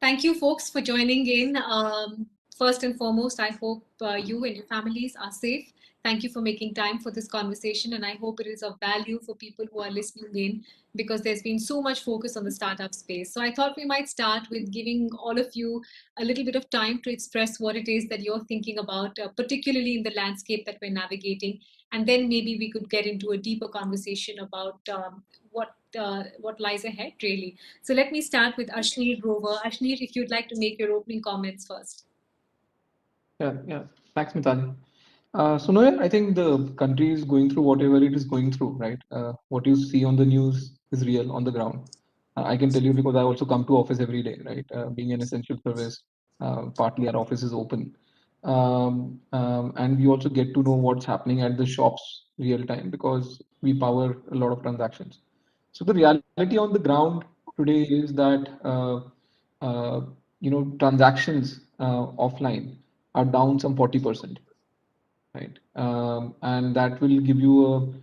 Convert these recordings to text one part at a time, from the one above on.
Thank you, folks, for joining in. First and foremost, I hope you and your families are safe. Thank you for making time for this conversation, and I hope it is of value for people who are listening in because there's been so much focus on the startup space. So I thought we might start with giving all of you a little bit of time to express what it is that you're thinking about, particularly in the landscape that we're navigating, and then maybe we could get into a deeper conversation about what lies ahead, really. So let me start with Ashneer Grover. Ashneer, if you'd like to make your opening comments first. Yeah. Thanks, Mitali. So no, yeah, I think the country is going through whatever it is going through, right? What you see on the news is real on the ground. I can tell you because I also come to office every day, right? Being an essential service, partly our office is open, and we also get to know what's happening at the shops real time because we power a lot of transactions. So the reality on the ground today is that uh, transactions offline are down some 40%, right? And that will give you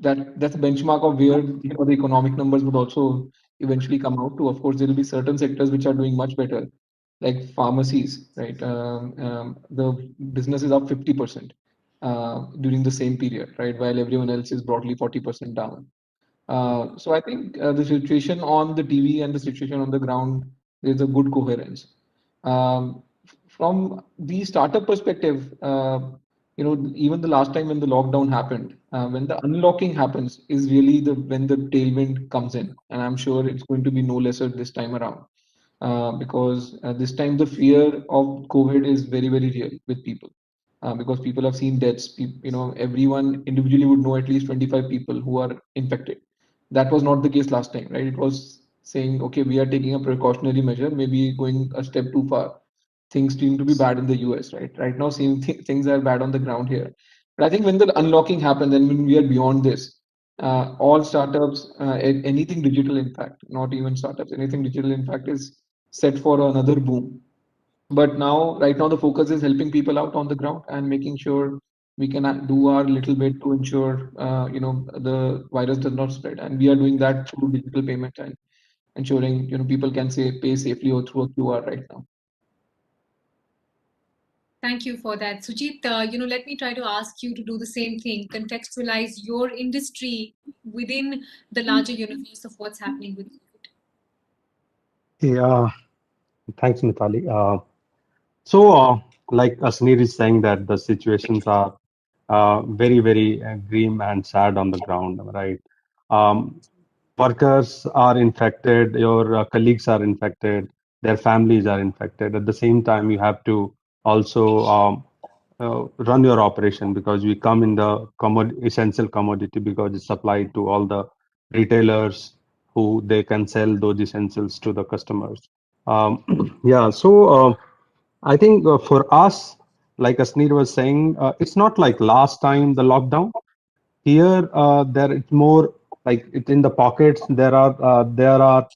that's a benchmark of where the economic numbers would also eventually come out to. Of course, there will be certain sectors which are doing much better, like pharmacies, right? The business is up 50% during the same period, right? While everyone else is broadly 40% down. So I think the situation on the TV and the situation on the ground, there's a good coherence. From the startup perspective, even the last time when the lockdown happened, when the unlocking happens, is really the when the tailwind comes in, and I'm sure it's going to be no lesser this time around, because this time the fear of COVID is very, very real with people, because people have seen deaths. Everyone individually would know at least 25 people who are infected. That was not the case last time, right? It was saying, okay, we are taking a precautionary measure, maybe going a step too far. Things seem to be bad in the US, right? Right now, things are bad on the ground here. But I think when the unlocking happens and when we are beyond this, all startups, anything digital, in fact, not even startups, anything digital, in fact, is set for another boom. But now, right now, the focus is helping people out on the ground and making sure we can do our little bit to ensure, the virus does not spread. And we are doing that through digital payment and ensuring, people can pay safely or through a QR right now. Thank you for that. Sujit, let me try to ask you to do the same thing, contextualize your industry within the larger universe of what's happening with COVID. Yeah, thanks, Mitali. So, like Asneer is saying that the situations are very, very grim and sad on the ground, right? Um, Workers are infected, your colleagues are infected, their families are infected. At the same time, you have to also run your operation because we come in the essential commodity because it's supplied to all the retailers who they can sell those essentials to the customers. Yeah, so I think for us, like Asneer was saying, it's not like last time the lockdown. Here, there it's more like it's in the pockets. There are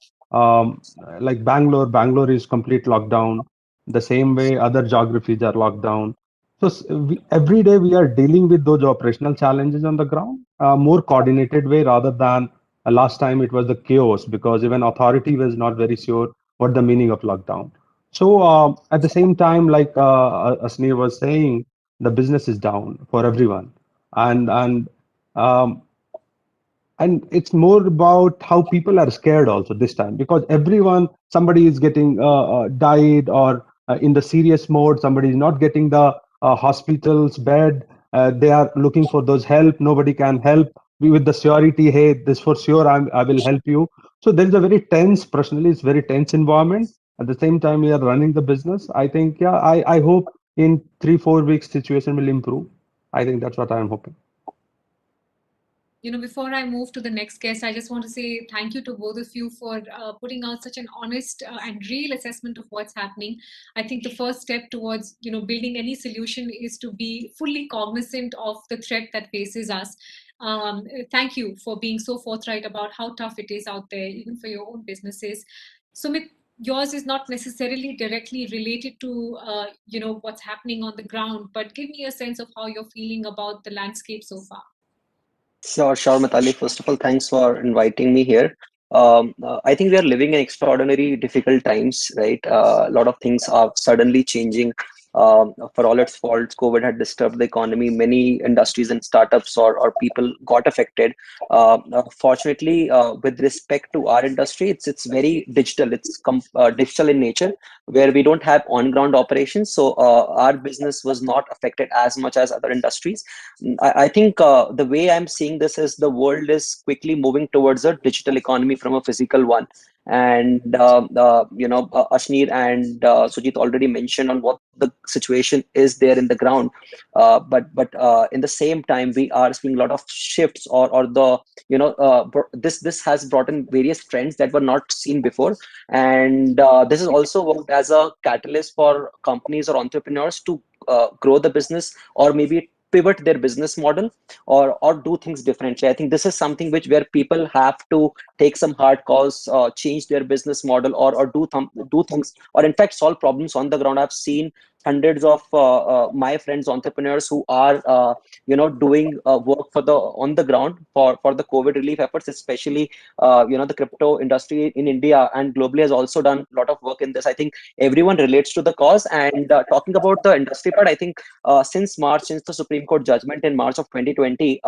like Bangalore. Bangalore is complete lockdown. The same way other geographies are locked down. So every day we are dealing with those operational challenges on the ground, more coordinated way rather than last time it was the chaos because even authority was not very sure what the meaning of lockdown. So at the same time, like Asneer was saying, the business is down for everyone, and um, and it's more about how people are scared also this time because somebody is getting died or in the serious mode, somebody is not getting the hospital's bed. They are looking for those help. Nobody can help. We with the surety, hey, this for sure, I will help you. So there is a very tense, personally, it's very tense environment. At the same time, we are running the business. I think, yeah, I hope in 3-4 weeks situation will improve. I think that's what I'm hoping. Before I move to the next guest, I just want to say thank you to both of you for putting out such an honest and real assessment of what's happening. I think the first step towards, building any solution is to be fully cognizant of the threat that faces us. Thank you for being so forthright about how tough it is out there, even for your own businesses. Sumit, yours is not necessarily directly related to, what's happening on the ground, but give me a sense of how you're feeling about the landscape so far. Sure, Mitali. First of all, thanks for inviting me here. I think we are living in extraordinary difficult times, right? A lot of things are suddenly changing. For all its faults, COVID had disturbed the economy. Many industries and startups or people got affected. Fortunately, with respect to our industry, it's very digital. It's digital in nature, where we don't have on-ground operations. So our business was not affected as much as other industries. I think the way I'm seeing this is the world is quickly moving towards a digital economy from a physical one. And Ashneer and Sujit already mentioned on what the situation is there in the ground. But in the same time, we are seeing a lot of shifts or the this has brought in various trends that were not seen before, and this has also worked as a catalyst for companies or entrepreneurs to grow the business, or maybe pivot their business model, or do things differently. I think this is something which where people have to take some hard calls, change their business model, or do things, or in fact solve problems on the ground. I've seen hundreds of my friends entrepreneurs who are doing work for the on the ground for the COVID relief efforts, especially the crypto industry in India and globally has also done a lot of work in this. I think everyone relates to the cause. And talking about the industry part, I think since March, since the Supreme Court judgment in March of 2020,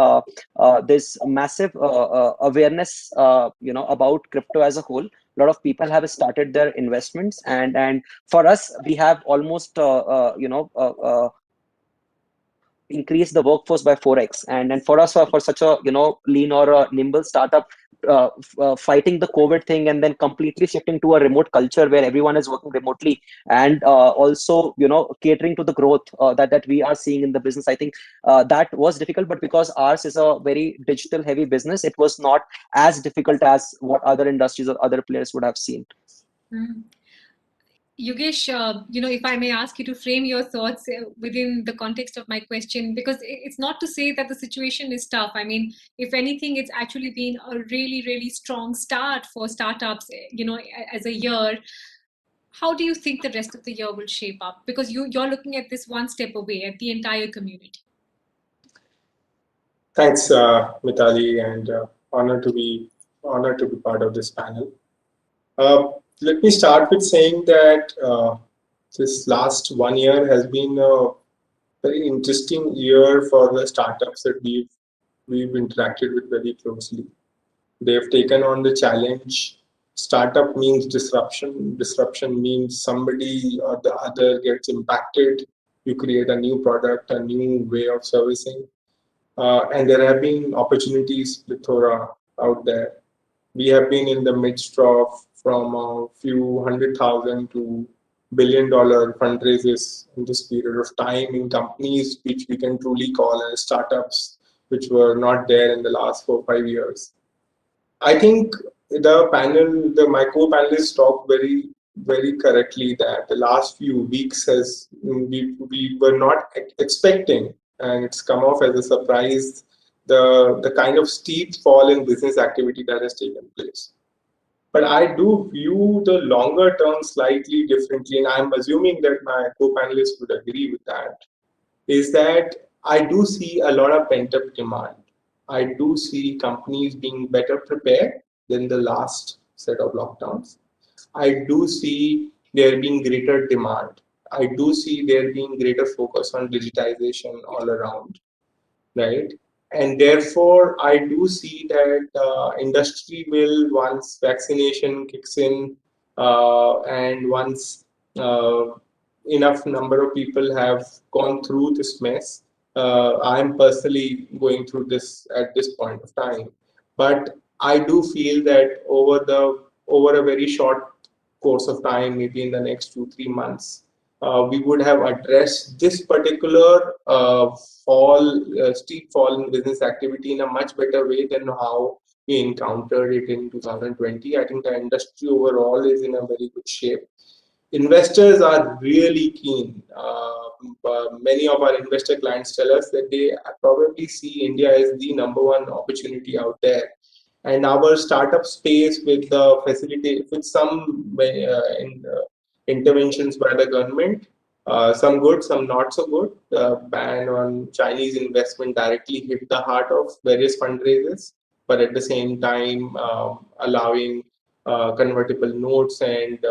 there's massive awareness, about crypto as a whole. A lot of people have started their investments, and for us, we have almost increase the workforce by 4x. And for us, for such a lean or a nimble startup, fighting the COVID thing and then completely shifting to a remote culture where everyone is working remotely, and also catering to the growth that we are seeing in the business, I think that was difficult. But because ours is a very digital heavy business, it was not as difficult as what other industries or other players would have seen. Mm. Yogesh, if I may ask you to frame your thoughts within the context of my question, because it's not to say that the situation is tough. I mean, if anything, it's actually been a really, really strong start for startups, as a year. How do you think the rest of the year will shape up? Because you're looking at this one step away at the entire community. Thanks, Mitali, and honored to be part of this panel. Let me start with saying that this last 1 year has been a very interesting year for the startups that we've interacted with very closely. They've taken on the challenge. Startup means disruption. Disruption means somebody or the other gets impacted. You create a new product, a new way of servicing. And there have been opportunities plethora out there. We have been in the midst of from a few 100,000 to billion-dollar fundraisers in this period of time in companies which we can truly call as startups, which were not there in the last 4 or 5 years. I think my co-panelists talked very, very correctly that the last few weeks we were not expecting, and it's come off as a surprise, the kind of steep fall in business activity that has taken place. But I do view the longer term slightly differently, and I'm assuming that my co-panelists would agree with that, is that I do see a lot of pent-up demand. I do see companies being better prepared than the last set of lockdowns. I do see there being greater demand. I do see there being greater focus on digitization all around, right? And therefore, I do see that industry will, once vaccination kicks in, and once enough number of people have gone through this mess. I'm personally going through this at this point of time, but I do feel that over a very short course of time, maybe in the next 2-3 months, we would have addressed this particular steep fall in business activity in a much better way than how we encountered it in 2020. I think the industry overall is in a very good shape. Investors are really keen. Many of our investor clients tell us that they probably see India as the #1 opportunity out there. And our startup space, with the facility, with some interventions by the government, some good, some not so good. The ban on Chinese investment directly hit the heart of various fundraisers. but at the same time allowing convertible notes and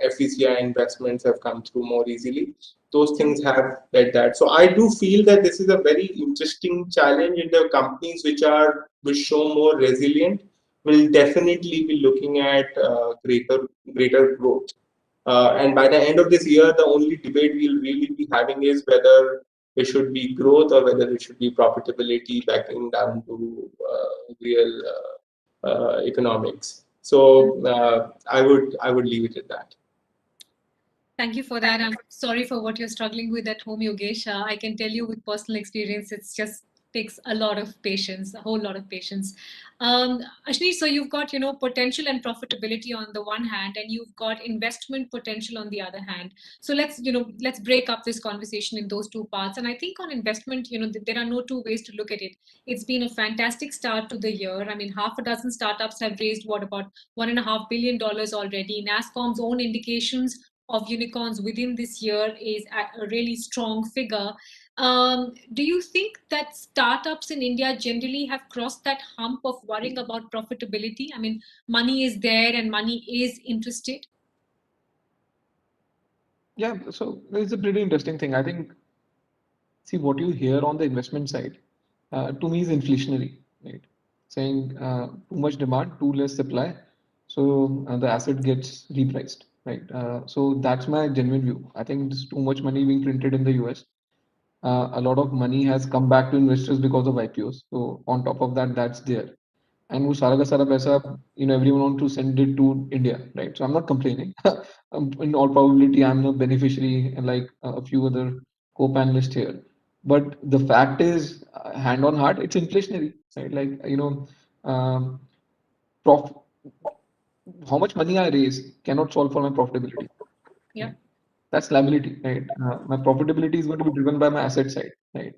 FVCI investments have come through more easily. Those things have led that. So I do feel that this is a very interesting challenge, and the companies which show more resilient will definitely be looking at greater growth. And by the end of this year, the only debate we'll really be having is whether it should be growth or whether it should be profitability backing down to real economics. So I would leave it at that. Thank you for that. I'm sorry for what you're struggling with at home, Yogesh. I can tell you with personal experience, it's just takes a lot of patience, a whole lot of patience. Ashni, so you've got, potential and profitability on the one hand, and you've got investment potential on the other hand. So let's break up this conversation in those two parts. And I think on investment, there are no two ways to look at it. It's been a fantastic start to the year. I mean, half a dozen startups have raised about $1.5 billion already. NASSCOM's own indications of unicorns within this year is at a really strong figure. Do you think that startups in India generally have crossed that hump of worrying about profitability? I mean, money is there and money is interested. Yeah, so it's a pretty interesting thing. I think, see, what you hear on the investment side, to me is inflationary, right? Saying too much demand, too less supply, so the asset gets repriced, right? So that's my genuine view. I think there's too much money being printed in the US. A lot of money has come back to investors because of IPOs. So on top of that, that's there. And वो सारा का सारा पैसा, everyone wants to send it to India, right? So I'm not complaining. In all probability, I'm a beneficiary, like a few other co-panelists here. But the fact is, hand on heart, it's inflationary, right? Like, prof how much money I raise cannot solve for my profitability. Yeah. That's liability, right? My profitability is going to be driven by my asset side, right?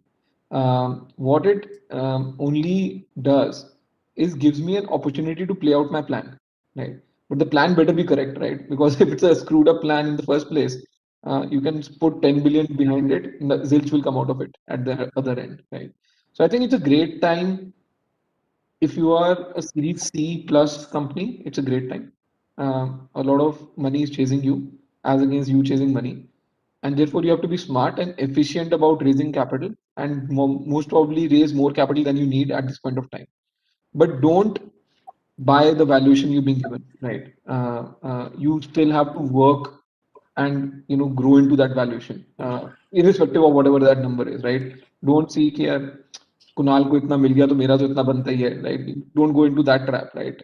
What it only does is gives me an opportunity to play out my plan, right? But the plan better be correct, right? Because if it's a screwed up plan in the first place, you can put 10 billion behind it, and the zilch will come out of it at the other end, right? So I think it's a great time. If you are a Series C plus company, it's a great time. A lot of money is chasing you as against you chasing money, and therefore you have to be smart and efficient about raising capital, and most probably raise more capital than you need at this point of time. But don't buy the valuation you've been given, right? You still have to work and grow into that valuation, irrespective of whatever that number is, right? Don't see कि यार कुणाल को इतना मिल गया तो मेरा तो इतना बनता ही है, right? Don't go into that trap, right?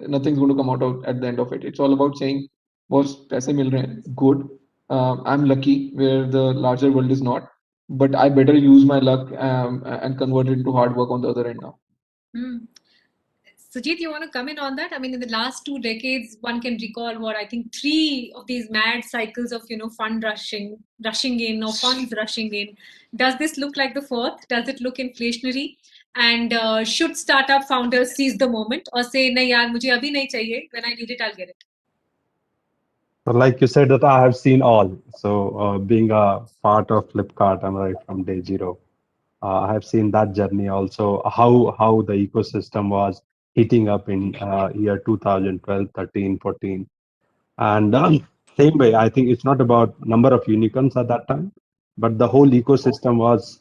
Nothing's going to come out of, at the end of it. It's all about saying, boss, पैसे मिल रहे हैं, good. I'm lucky where the larger world is not, but I better use my luck and convert it into hard work on the other end now. Sujit, you want to come in on that? I mean, in the last 2 decades, one can recall what I think 3 of these mad cycles of fund rushing in, or funds rushing in. Does this look like the 4th? Does it look inflationary? And should startup founders seize the moment or say, "Nahi yaar, mujhe abhi nahi chahiye. When I need it, I'll get it"? So like you said, that I have seen all. So being a part of Flipkart, I'm right from day zero. I have seen that journey also, how the ecosystem was heating up in year 2012, 13, 14. And same way, I think it's not about number of unicorns at that time, but the whole ecosystem was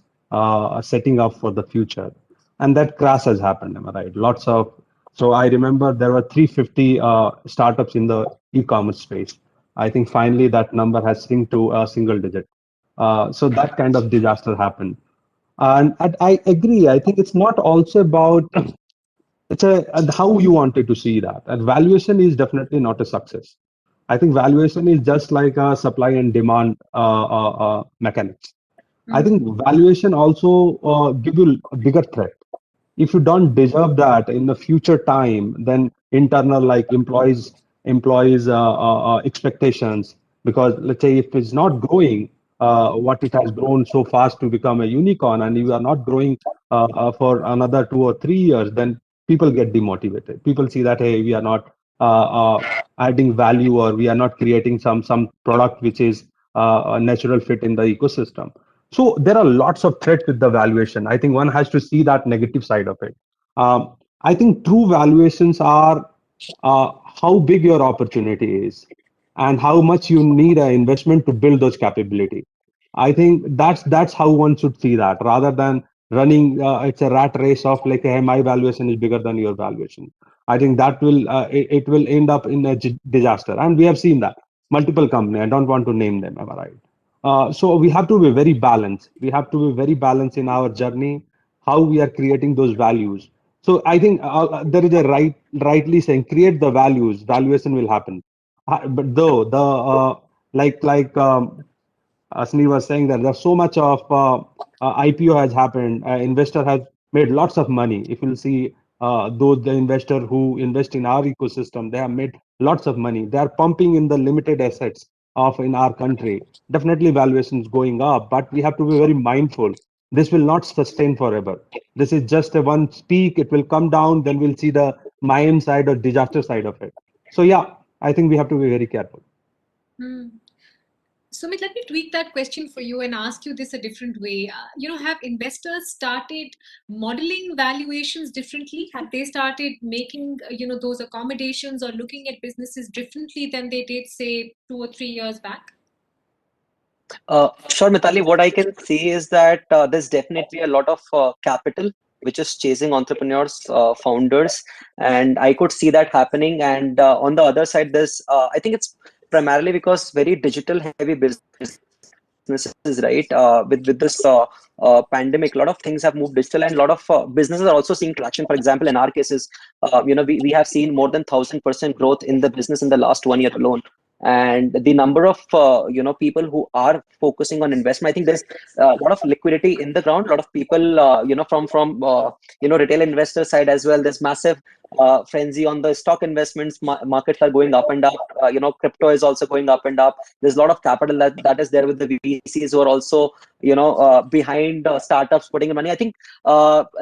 setting up for the future. And that crash has happened, am I right? So I remember there were 350 startups in the e-commerce space. I think finally that number has shrunk to a single digit. So that kind of disaster happened. And I agree. I think it's not also about how you wanted to see that. And valuation is definitely not a success. I think valuation is just like a supply and demand mechanics. I think valuation also give you a bigger threat. If you don't deserve that in the future time, then internal like employees expectations, because let's say if it's not growing what it has grown so fast to become a unicorn, and you are not growing for another 2 or 3 years, then people get demotivated. People see that, hey, we are not adding value, or we are not creating some product which is a natural fit in the ecosystem. So there are lots of threats with the valuation. I think one has to see that negative side of it. I think true valuations are how big your opportunity is and how much you need an investment to build those capability. I think that's how one should see that rather than running. It's a rat race of like, hey, my valuation is bigger than your valuation. I think that will it will end up in a disaster, and we have seen that multiple companies. I don't want to name them, am I right? So we have to be very balanced. We have to be very balanced in our journey, how we are creating those values. So I think there is a rightly saying, create the values, valuation will happen. But though the Asni was saying that there's so much of IPO has happened. Investor has made lots of money. If you'll see those the investor who invest in our ecosystem, they have made lots of money. They are pumping in the limited assets of in our country. Definitely valuations going up, but we have to be very mindful. This will not sustain forever. This is just a one peak. It will come down. Then we'll see the Mayim side or disaster side of it. So yeah, I think we have to be very careful. Hmm. Sumit, let me tweak that question for you and ask you this a different way. Have investors started modeling valuations differently? Have they started making, those accommodations or looking at businesses differently than they did, say, 2 or 3 years back? Sure, Mitali. What I can see is that there's definitely a lot of capital which is chasing entrepreneurs, founders, and I could see that happening. And on the other side, I think it's primarily because very digital heavy businesses, right? With this pandemic, a lot of things have moved digital, and a lot of businesses are also seeing traction. For example, in our cases, we have seen more than 1,000% growth in the business in the last 1 year alone. And the number of people who are focusing on investment, I think there's a lot of liquidity in the ground. A lot of people, from retail investor side as well. There's massive frenzy on the stock investments. Markets are going up and up. Crypto is also going up and up. There's a lot of capital that is there with the VCs who are also behind startups putting in money. I think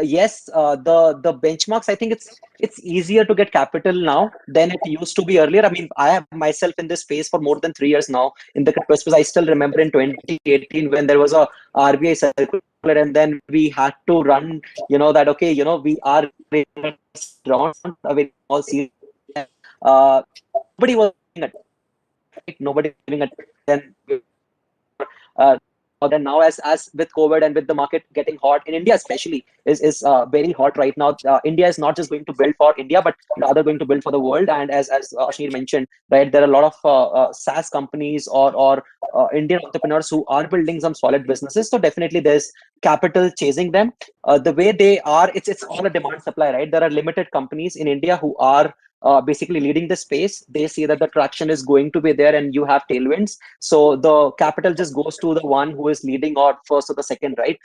yes, the benchmarks. I think it's easier to get capital now than it used to be earlier. I mean, I have myself in this space for more than 3 years now in the crypto space. I still remember in 2018 when there was a RBI circular, and then we had to run. That okay. We are round a very small series. Nobody was giving it. Right? Nobody was giving it. Then uh, then now as with COVID and with the market getting hot in India especially is very hot right now. India is not just going to build for India, but rather going to build for the world. And as Ashneer mentioned, right, there are a lot of SaaS companies or Indian entrepreneurs who are building some solid businesses. So definitely there's capital chasing them. The way they are, it's all a demand supply, right? There are limited companies in India who are basically leading the space. They see that the traction is going to be there and you have tailwinds. So the capital just goes to the one who is leading or first or the second, right?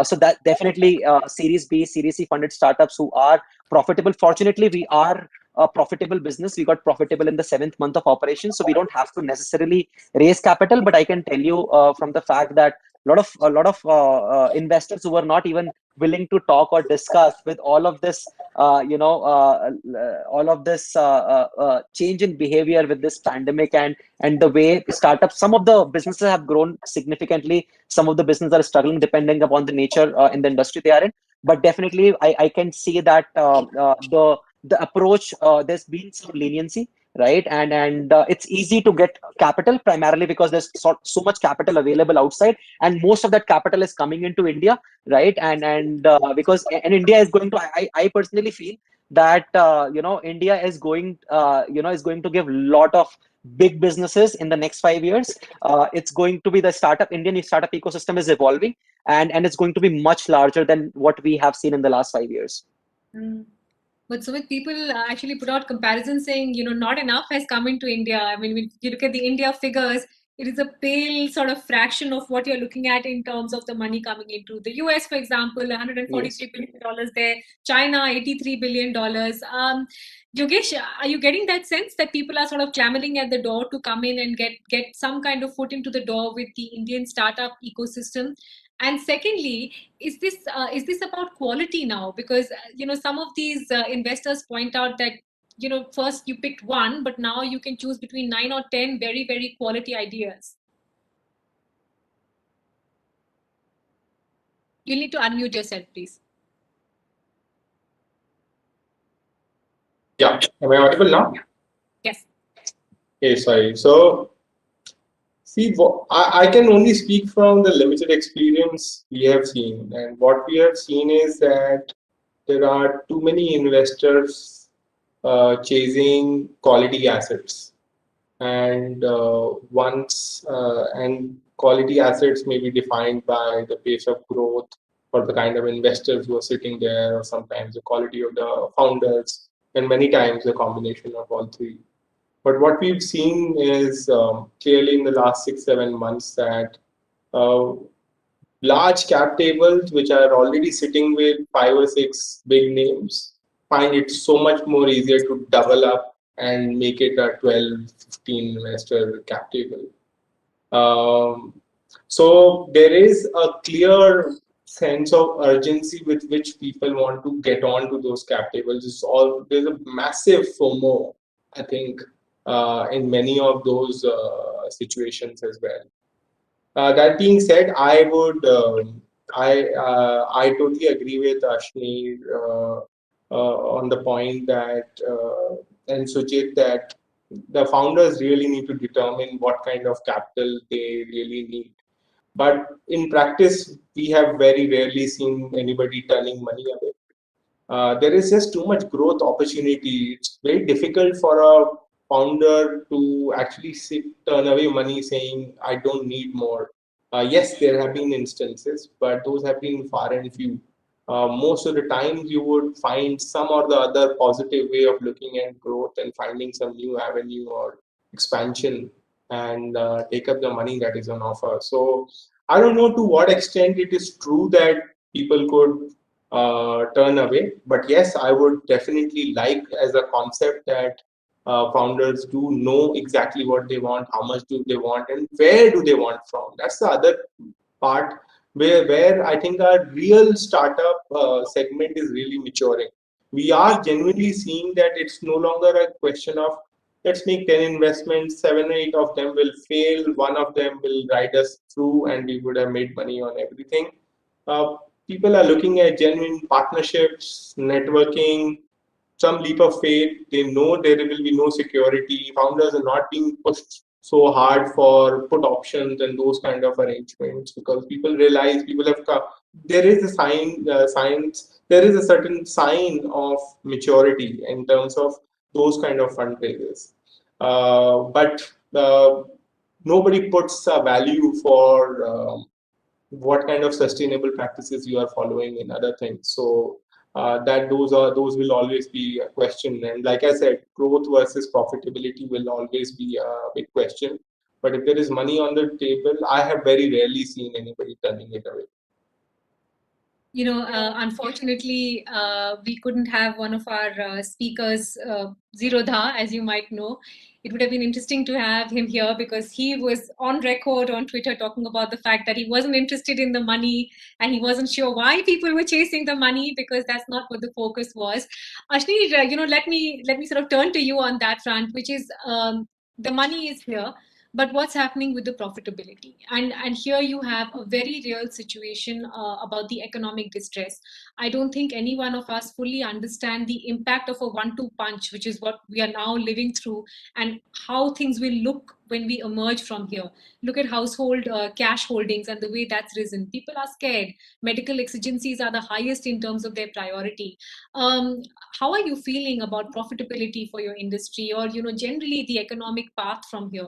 So that definitely Series B, Series C funded startups who are profitable. Fortunately, we are a profitable business. We got profitable in the 7th month of operation. So we don't have to necessarily raise capital. But I can tell you from the fact that a lot of investors who were not even willing to talk or discuss with all of this all of this change in behavior with this pandemic and the way startups, some of the businesses have grown significantly, some of the businesses are struggling depending upon the nature in the industry they are in. But definitely I can see that the approach, there's been some leniency, right? And it's easy to get capital primarily because there's so much capital available outside, and most of that capital is coming into India, right? And because and India is going to, I personally feel that India is going is going to give lot of big businesses in the next 5 years. It's going to be the Indian startup ecosystem is evolving, and it's going to be much larger than what we have seen in the last 5 years. Mm. But Sumit, people actually put out comparisons saying, not enough has come into India. I mean, when you look at the India figures, it is a pale sort of fraction of what you're looking at in terms of the money coming into the US, for example, $143 billion there, China, $83 billion. Yogesh, are you getting that sense that people are sort of clamoring at the door to come in and get some kind of foot into the door with the Indian startup ecosystem? And secondly, is this about quality now? Because some of these investors point out that first you picked one, but now you can choose between 9 or 10 very, very quality ideas. You'll need to unmute yourself, please. Yeah, am I audible now? Yes. Okay, sorry. So, see, I can only speak from the limited experience we have seen, and what we have seen is that there are too many investors chasing quality assets, and quality assets may be defined by the pace of growth or the kind of investors who are sitting there, or sometimes the quality of the founders, and many times a combination of all three. But what we've seen is clearly in the last 6 7 months that uh, large cap tables, which are already sitting with 5 or 6 big names, find it so much more easier to double up and make it a 12, 15 investor cap table. Um, so there is a clear sense of urgency with which people want to get onto those cap tables. There's a massive FOMO, I think, in many of those situations as well. That being said, I totally agree with Ashni on the point that and Sujit, that the founders really need to determine what kind of capital they really need. But in practice, we have very rarely seen anybody turning money away. There is just too much growth opportunity. It's very difficult for a founder to actually turn away money saying, I don't need more. Yes, there have been instances, but those have been far and few. Most of the times, you would find some or the other positive way of looking at growth and finding some new avenue or expansion, and take up the money that is on offer. So I don't know to what extent it is true that people could turn away. But yes, I would definitely like as a concept that founders do know exactly what they want, how much do they want, and where do they want from. That's the other part where I think our real startup segment is really maturing. We are genuinely seeing that it's no longer a question of let's make 10 investments, 7 or 8 of them will fail, one of them will ride us through, and we would have made money on everything. Uh, People are looking at genuine partnerships, networking, some leap of faith. They know there will be no security. Founders are not being pushed so hard for put options and those kind of arrangements, because people realize people have come. There is a there is a certain sign of maturity in terms of those kind of fundraisers. But nobody puts a value for what kind of sustainable practices you are following in other things. So that those will always be a question. And like I said, growth versus profitability will always be a big question. But if there is money on the table, I have very rarely seen anybody turning it away. Unfortunately, we couldn't have one of our speakers, Zerodha, as you might know. It would have been interesting to have him here because he was on record on Twitter talking about the fact that he wasn't interested in the money and he wasn't sure why people were chasing the money, because that's not what the focus was. Ashni, let me sort of turn to you on that front, which is the money is here, but what's happening with the profitability? And here you have a very real situation about the economic distress. I don't think any one of us fully understand the impact of a 1-2 punch, which is what we are now living through, and how things will look when we emerge from here. Look at household cash holdings and the way that's risen. People are scared. Medical exigencies are the highest in terms of their priority. How are you feeling about profitability for your industry, or generally the economic path from here?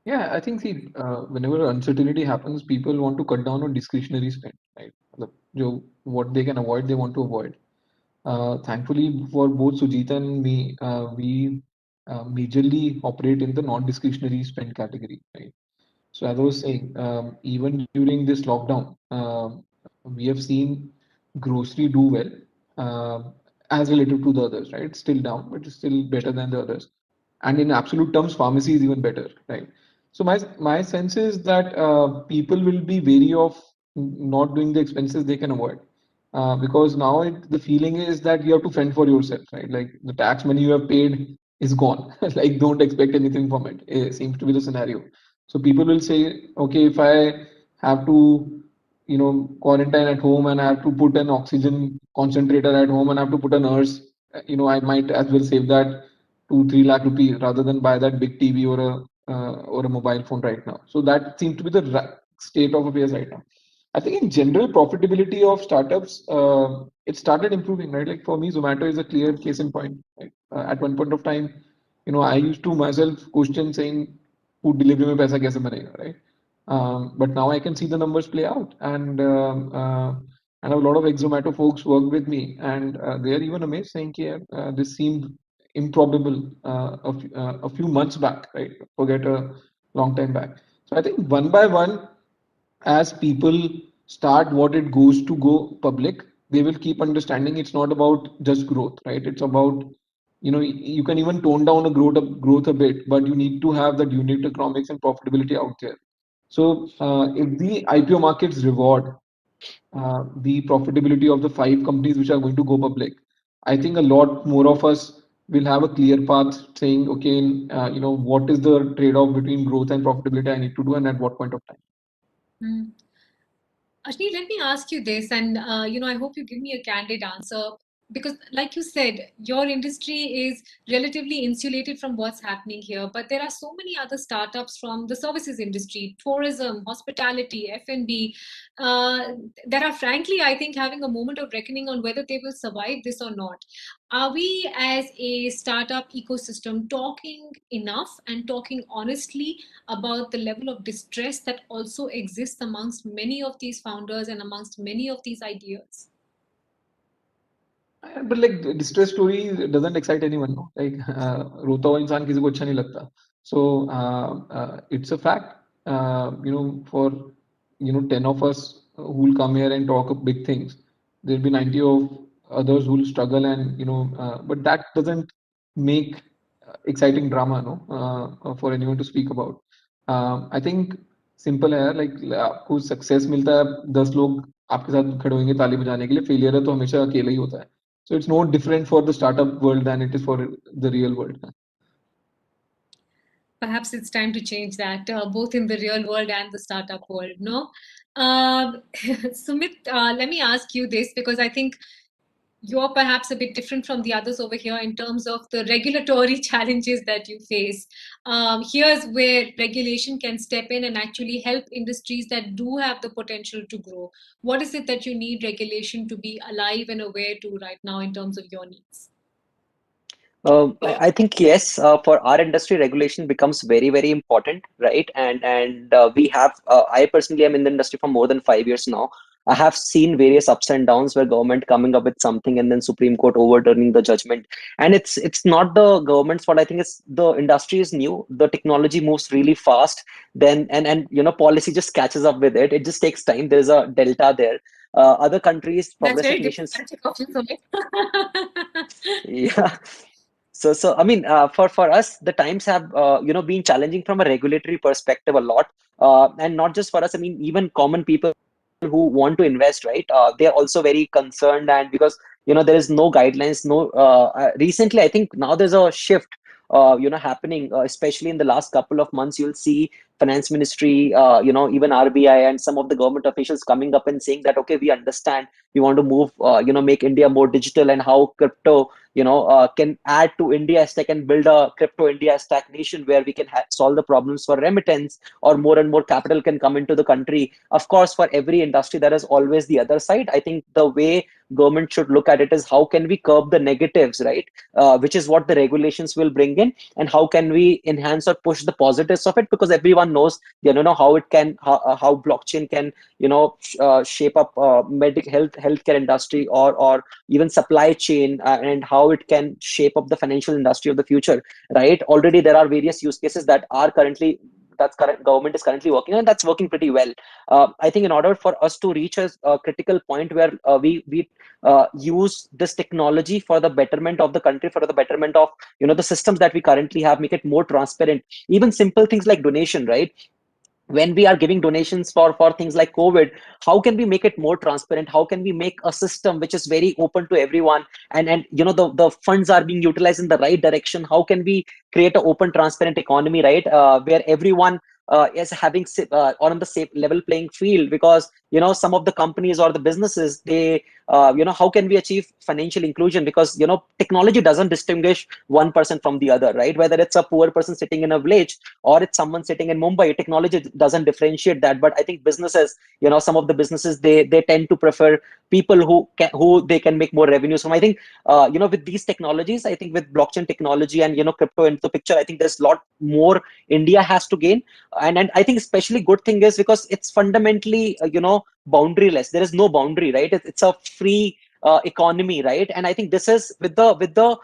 Yeah, I think whenever uncertainty happens, people want to cut down on discretionary spend, right? What they can avoid, they want to avoid. Thankfully, for both Sujit and me, we majorly operate in the non-discretionary spend category, right? So as I was saying, even during this lockdown, we have seen grocery do well, as relative to the others, right? Still down, but it's still better than the others. And in absolute terms, pharmacy is even better, right? So my sense is that people will be wary of not doing the expenses they can avoid, because now the feeling is that you have to fend for yourself, right? Like the tax money you have paid is gone. Like don't expect anything from it. It seems to be the scenario. So people will say, okay, if I have to, quarantine at home and I have to put an oxygen concentrator at home and I have to put a nurse I might as well save that 2-3 lakh rupees rather than buy that big TV or a mobile phone right now. So that seems to be the state of affairs right now. I think in general, profitability of startups, it started improving, right? Like for me, Zomato is a clear case in point. Right? At one point of time, I used to myself question saying, food delivery mein paisa kaise banega, right? But now I can see the numbers play out, and a lot of ex-Zomato folks work with me, and they are even amazed, saying, this seemed improbable a few months back, right? Forget a long time back. So I think one by one, as people start what it goes to go public, they will keep understanding it's not about just growth, right? It's about, you can even tone down a growth a bit, but you need to have that unit economics and profitability out there. So if the IPO markets reward the profitability of the 5 companies which are going to go public, I think a lot more of us will have a clear path saying, okay, what is the trade-off between growth and profitability I need to do, and at what point of time. Hmm. Ashni, let me ask you this, and I hope you give me a candid answer, because, like you said, your industry is relatively insulated from what's happening here. But there are so many other startups from the services industry, tourism, hospitality, F&B, that are frankly, I think, having a moment of reckoning on whether they will survive this or not. Are we, as a startup ecosystem, talking enough and talking honestly about the level of distress that also exists amongst many of these founders and amongst many of these ideas? But like distress story doesn't excite anyone, no? Like रोता हुआ इंसान किसी को अच्छा नहीं लगता. So it's a fact. For 10 of us who will come here and talk big things, there'll be 90 of others who will struggle, and but that doesn't make exciting drama, no, for anyone to speak about. I think simple है, like आपको success मिलता है, 10 लोग आपके साथ खड़े होंगे ताली बजाने के लिए. फेलियर है तो हमेशा अकेला ही होता है. So it's no different for the startup world than it is for the real world. Perhaps it's time to change that, both in the real world and the startup world, no? Sumit, let me ask you this, because I think you're perhaps a bit different from the others over here in terms of the regulatory challenges that you face. Here's where regulation can step in and actually help industries that do have the potential to grow. What is it that you need regulation to be alive and aware to right now in terms of your needs? I think yes, for our industry, regulation becomes very, very important, right? And we have, I personally am in the industry for more than 5 years now. I have seen various ups and downs where government coming up with something and then Supreme Court overturning the judgment. And it's not the government's fault. I think it's the industry is new. The technology moves really fast. Then and policy just catches up with it. It just takes time. There's a delta there. Other countries, That's progressive very nations. diplomatic of you, Sumit. Yeah. So I mean, for us, the times have been challenging from a regulatory perspective a lot, and not just for us. I mean, even common people who want to invest, right? They are also very concerned, and because there is no guidelines, no. Recently, I think now there's a shift, happening, especially in the last couple of months. You'll see finance ministry, even RBI and some of the government officials coming up and saying that, okay, we understand, we want to move, make India more digital, and how crypto can add to India's tech and build a crypto India stack nation where we can solve the problems for remittance, or more and more capital can come into the country. Of course, for every industry, there is always the other side. I think the way government should look at it is how can we curb the negatives, right? Which is what the regulations will bring in, and how can we enhance or push the positives of it, because everyone knows, how it can, how blockchain can, shape up healthcare industry, or even supply chain, and how it can shape up the financial industry of the future, right? Already there are various use cases that are currently government is currently working on, and that's working pretty well. I think in order for us to reach a critical point where we use this technology for the betterment of the country, for the betterment of the systems that we currently have, make it more transparent. Even simple things like donation, right? When we are giving donations for things like COVID, how can we make it more transparent? How can we make a system which is very open to everyone, and the funds are being utilized in the right direction? How can we create an open, transparent economy, right? Where everyone is having on the same level playing field, because some of the companies or the businesses, they how can we achieve financial inclusion? Because technology doesn't distinguish one person from the other, right? Whether it's a poor person sitting in a village or it's someone sitting in Mumbai, technology doesn't differentiate that. But I think businesses, some of the businesses, they tend to prefer people who they can make more revenues from. I think with these technologies, I think with blockchain technology and crypto into the picture, I think there's a lot more India has to gain. And I think especially good thing is because it's fundamentally boundaryless. There is no boundary, right? It's a free economy, right? And I think this is with the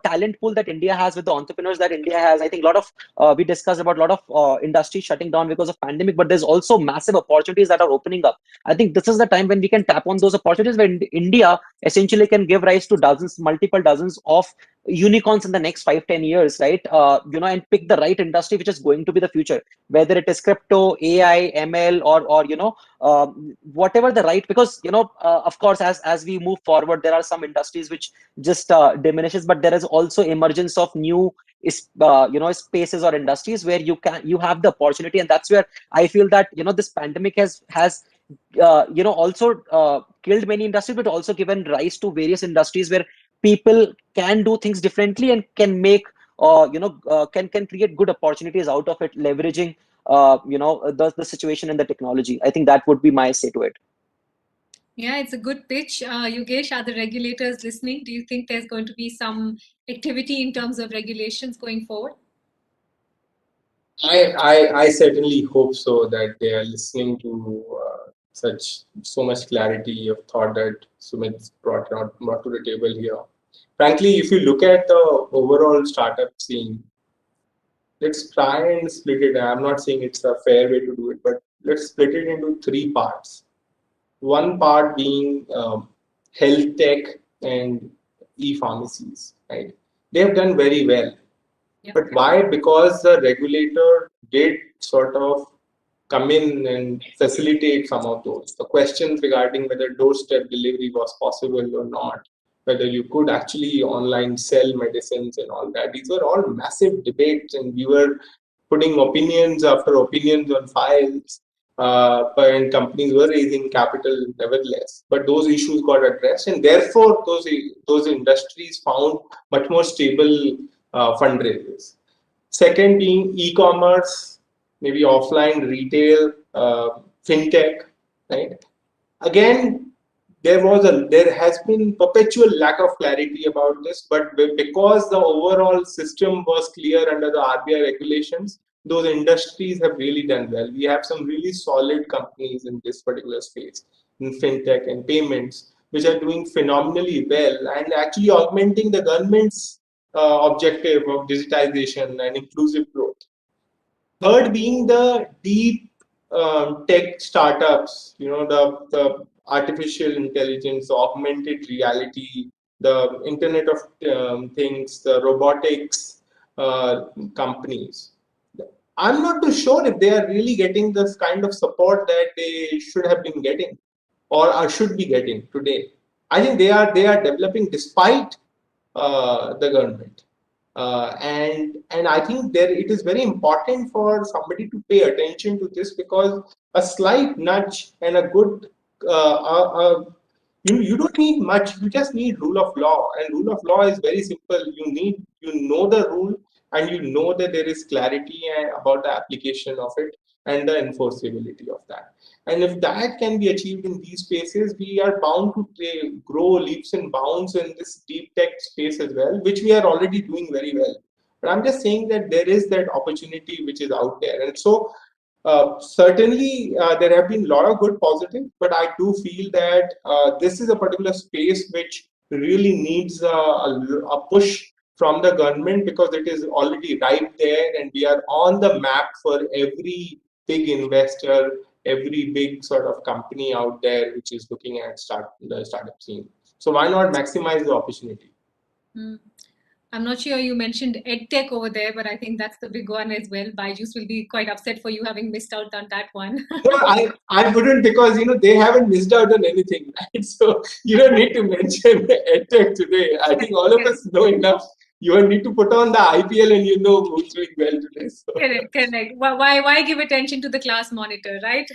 talent pool that India has, with the entrepreneurs that India has. I think a lot of we discussed about a lot of industries shutting down because of pandemic, but there's also massive opportunities that are opening up. I think this is the time when we can tap on those opportunities, when India essentially can give rise to multiple dozens of unicorns in the next 5-10 years, right? And pick the right industry which is going to be the future, whether it is crypto, AI, ML, or whatever the right. Because of course, as we move forward, there are some industries which just diminishes, but there is also emergence of new spaces or industries where you have the opportunity. And that's where I feel that this pandemic has also killed many industries, but also given rise to various industries where people can do things differently and can make can create good opportunities out of it, leveraging the situation and the technology. I think that would be my say to it. Yeah, it's a good pitch. Yogesh, are the regulators listening? Do you think there's going to be some activity in terms of regulations going forward? I certainly hope so, that they are listening to so much clarity of thought that Sumit brought to the table here. Frankly, if you look at the overall startup scene, let's try and split it. I'm not saying it's a fair way to do it, but let's split it into three parts. One part being health tech and e-pharmacies, right? They have done very well. Yep. But why? Because the regulator did sort of come in and facilitate some of those. The questions regarding whether doorstep delivery was possible or not, whether you could actually online sell medicines and all that. These were all massive debates, and we were putting opinions after opinions on files. And companies were raising capital nevertheless, but those issues got addressed, and therefore those industries found much more stable fundraisers. Second being e-commerce, maybe offline retail, fintech, right? Again, there has been perpetual lack of clarity about this, but because the overall system was clear under the RBI regulations, those industries have really done well. We have some really solid companies in this particular space, in fintech and payments, which are doing phenomenally well and actually augmenting the government's objective of digitization and inclusive growth. Third being the deep tech startups, the artificial intelligence, the augmented reality, the Internet of Things, the robotics companies. I'm not too sure if they are really getting this kind of support that they should have been getting or should be getting today. I think they are developing despite the government. And I think it is very important for somebody to pay attention to this, because a slight nudge and a good you don't need much. You just need rule of law, and rule of law is very simple. You know the rule, and you know that there is clarity about the application of it and the enforceability of that. And if that can be achieved in these spaces, we are bound to grow leaps and bounds in this deep tech space as well, which we are already doing very well. But I'm just saying that there is that opportunity which is out there. And so certainly there have been a lot of good positives, but I do feel that this is a particular space which really needs a push from the government, because it is already right there, and we are on the map for every big investor, every big sort of company out there which is looking at the startup scene. So why not maximize the opportunity? I'm not sure you mentioned EdTech over there, but I think that's the big one as well. Byju's will be quite upset for you having missed out on that one. No, I wouldn't, because they haven't missed out on anything, right? So you don't need to mention EdTech today. I think all of us know enough You need to put on the IPL and you know who's doing well today. So. Correct. Why give attention to the class monitor, right?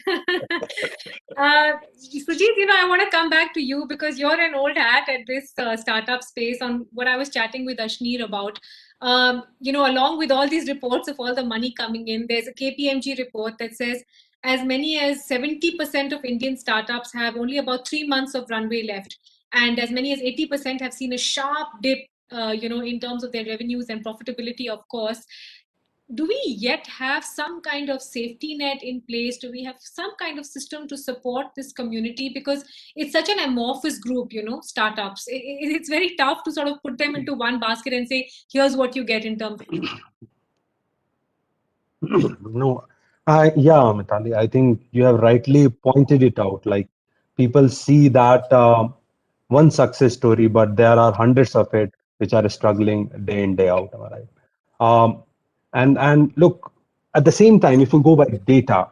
Sujit, I want to come back to you because you're an old hat at this startup space. On what I was chatting with Ashneer about, along with all these reports of all the money coming in, there's a KPMG report that says as many as 70% of Indian startups have only about 3 months of runway left, and as many as 80% have seen a sharp dip, in terms of their revenues and profitability, of course. Do we yet have some kind of safety net in place? Do we have some kind of system to support this community? Because it's such an amorphous group, startups. It's very tough to sort of put them into one basket and say, here's what you get in terms of. No, Mitali, I think you have rightly pointed it out. Like people see that one success story, but there are hundreds of it which are struggling day in, day out. Am I right? And look, at the same time, if you go by data,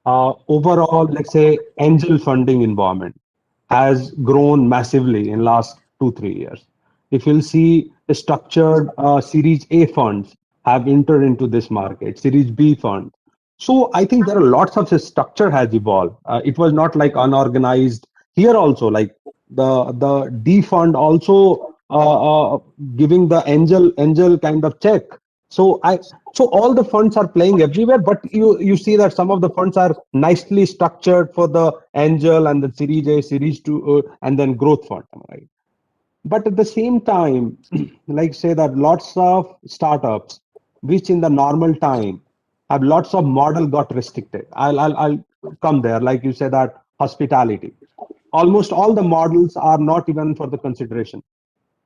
overall, let's say angel funding environment has grown massively in last 2 3 years. If you'll see the structured Series A funds have entered into this market, Series B funds. So I think there are lots of this structure has evolved. It was not like unorganized here also, like the D fund also giving the angel kind of check. So all the funds are playing everywhere, but you see that some of the funds are nicely structured for the angel and the Series A, Series 2, and then growth fund, right? But at the same time, like say that lots of startups, which in the normal time have lots of model got restricted. I'll come there. Like you said that hospitality, almost all the models are not even for the consideration.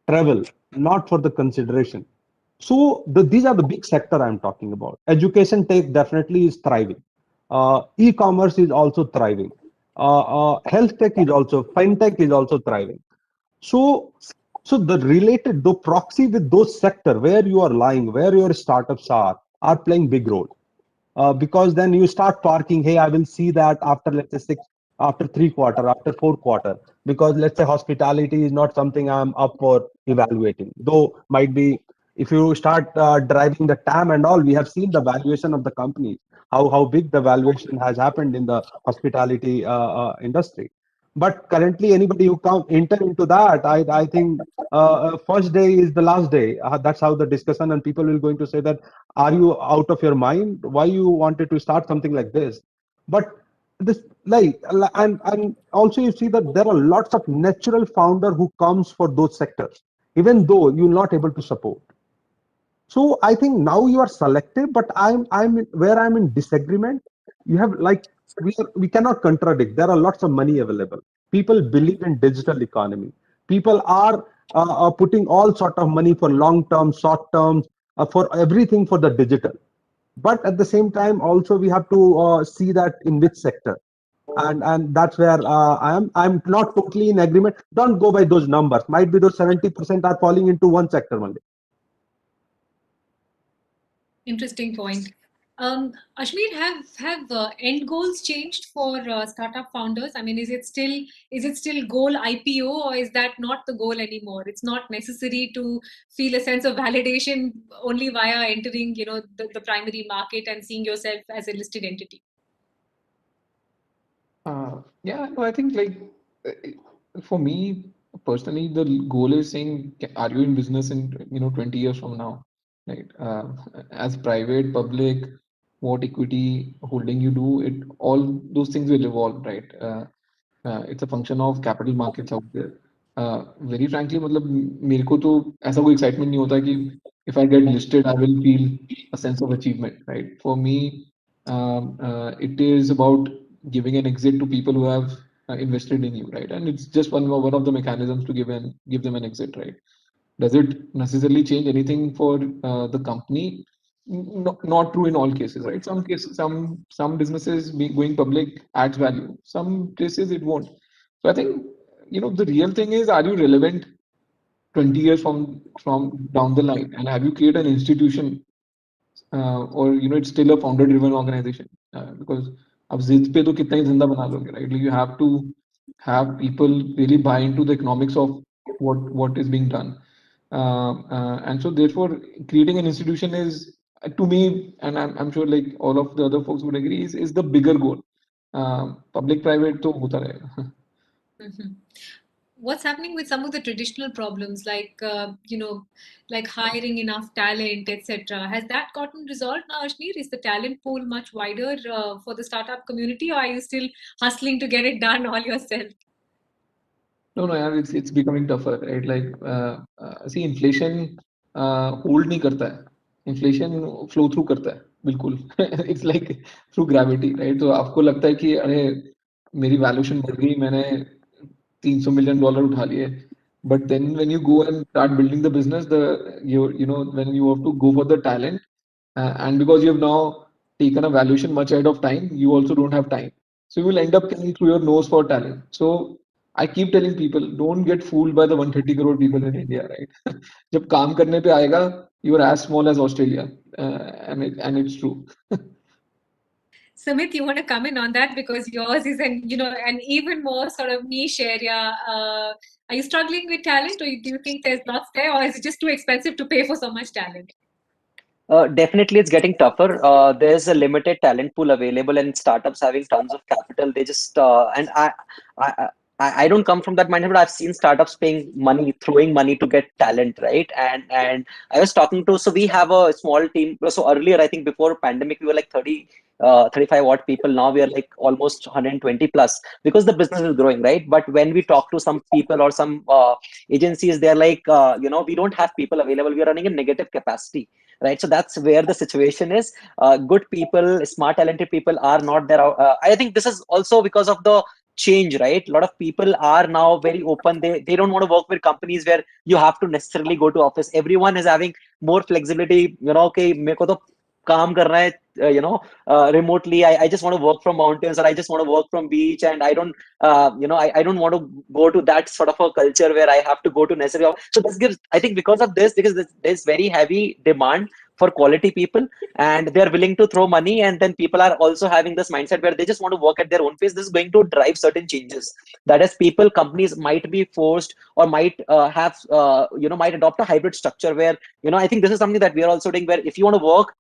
Travel, not for the consideration. So these are the big sector I'm talking about. Education tech definitely is thriving. E-commerce is also thriving. Health tech is also, fintech is also thriving. So the proxy with those sector where you are lying, where your startups are playing big role. Because then you start parking, hey, I will see that after let's say after 3 quarter, after 4 quarter, because let's say hospitality is not something I'm up for evaluating. Though might be if you start driving the TAM and all, we have seen the valuation of the companies, how big the valuation has happened in the hospitality industry. But currently, anybody who come enter into that, I think first day is the last day. That's how the discussion, and people will going to say that, are you out of your mind? Why you wanted to start something like this? But this like and also you see that there are lots of natural founder who comes for those sectors, even though you're not able to support. So I think now you are selective, but I'm in disagreement. You have like we cannot contradict. There are lots of money available. People believe in digital economy. People are putting all sort of money for long term, short term, for everything for the digital. But at the same time, also we have to see that in which sector. And that's where I'm not totally in agreement. Don't go by those numbers. Might be those 70% are falling into one sector only. Interesting point. Ashmeer, have end goals changed for startup founders? I mean, is it still goal IPO, or is that not the goal anymore? It's not necessary to feel a sense of validation only via entering, the primary market and seeing yourself as a listed entity. Yeah, no, I think like for me personally, the goal is saying, are you in business in 20 years from now, right? As private, public, what equity holding you do, it all those things will evolve, right? It's a function of capital markets out there. Very frankly, मतलब मेरे को तो ऐसा कोई excitement नहीं होता कि if I get listed, I will feel a sense of achievement, right? For me, it is about giving an exit to people who have invested in you, right? And it's just one of the mechanisms to give them an exit, right? Does it necessarily change anything for the company? No, not true in all cases, right? Some cases, some businesses going public adds value. Some cases it won't. So I think the real thing is, are you relevant 20 years from down the line, and have you created an institution, or it's still a founder driven organization, because अब जिद पे तो कितना ही धंधा बना लोगे, right? You have to have people really buy into the economics of what is being done. And so therefore creating an institution is, to me, and I'm sure like all of the other folks would agree, is the bigger goal. Public private to hota rahega. Mhm. What's happening with some of the traditional problems like like hiring enough talent, etc.? Has that gotten resolved now, Ashneer? Is the talent pool much wider for the startup community, or are you still hustling to get it done all yourself? No, यार, it's becoming tougher, right? Like, see, inflation hold नहीं करता है, inflation flow through करता है, बिल्कुल. It's like through gravity, right? तो आपको लगता है कि अरे मेरी valuation बढ़ गई, मैंने $300 million उठा लिए. But then when you go and start building the business, when you have to go for the talent, and because you have now taken a valuation much ahead of time, you also don't have time. So you will end up coming through your nose for talent. So I keep telling people, don't get fooled by the 130 crore people in India, right? जब काम करने पे आएगा, you are as small as Australia, and it's true. Sumit, you want to come in on that because yours is an even more sort of niche area. Are you struggling with talent, or do you think there's lots there, or is it just too expensive to pay for so much talent? Definitely, it's getting tougher. There's a limited talent pool available, and startups having tons of capital. They just and I, I don't come from that mindset, but I've seen startups paying money, throwing money to get talent, right? And I was talking to, so we have a small team. So earlier, I think before pandemic, we were like 35 odd people. Now we are like almost 120 plus because the business is growing, right? But when we talk to some people or some agencies, they're like, we don't have people available. We are running a negative capacity, right? So that's where the situation is. Good people, smart, talented people are not there. I think this is also because of the change, right? A lot of people are now very open. They don't want to work with companies where you have to necessarily go to office. Everyone is having more flexibility. Okay, मेरे को तो काम करना है, remotely. I just want to work from mountains, or I just want to work from beach, and I don't I don't want to go to that sort of a culture where I have to go to necessary. So this gives, I think, because of this, because there's very heavy demand for quality people, and they're willing to throw money, and then people are also having this mindset where they just want to work at their own pace. This is going to drive certain changes. That is, companies might be forced, or might might adopt a hybrid structure where, I think this is something that we are also doing, where if you want to work,